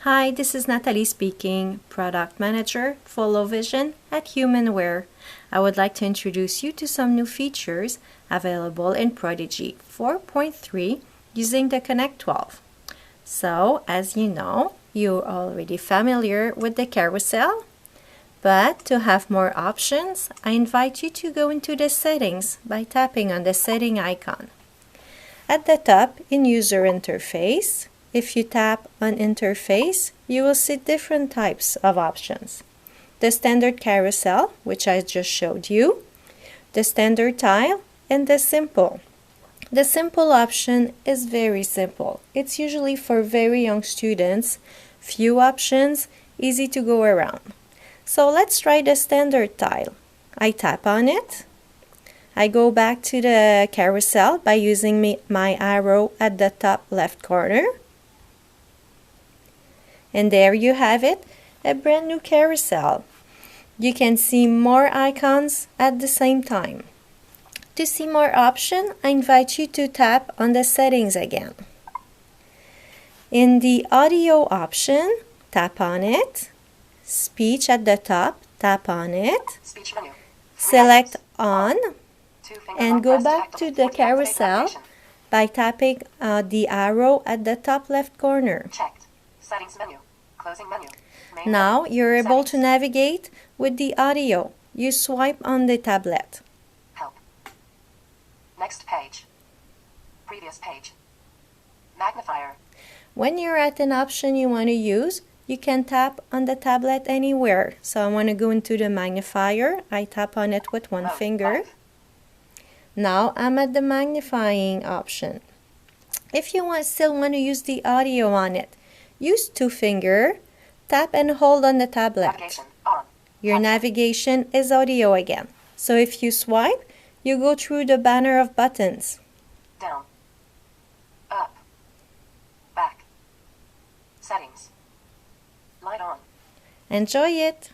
Hi, this is Natalie speaking, Product Manager for Low Vision at HumanWare. I would like to introduce you to some new features available in Prodigy 4.3 using the Connect 12. So, as you know, you're already familiar with the carousel, but to have more options, I invite you to go into the settings by tapping on the setting icon. At the top in User Interface, if you tap on Interface, you will see different types of options. The standard carousel, which I just showed you, the standard tile, and the simple. The simple option is very simple. It's usually for very young students, few options, easy to go around. So let's try the standard tile. I tap on it. I go back to the carousel by using my arrow at the top left corner. And there you have it, a brand new carousel. You can see more icons at the same time. To see more options, I invite you to tap on the settings again. In the audio option, tap on it. Speech at the top, tap on it. Speech menu. Select on and go back to the carousel by tapping the arrow at the top left corner. Checked. Settings menu. Closing menu. Now you're able to navigate with the audio. You swipe on the tablet. Help. Next page. Previous page. Magnifier. When you're at an option you want to use, you can tap on the tablet anywhere. So I want to go into the magnifier. I tap on it with one finger. Now I'm at the magnifying option. If you still want to use the audio on it, use two fingers, tap and hold on the tablet. Navigation on. Your navigation is audio again. So if you swipe, you go through the banner of buttons. Down. Up. Back. Settings. Light on. Enjoy it!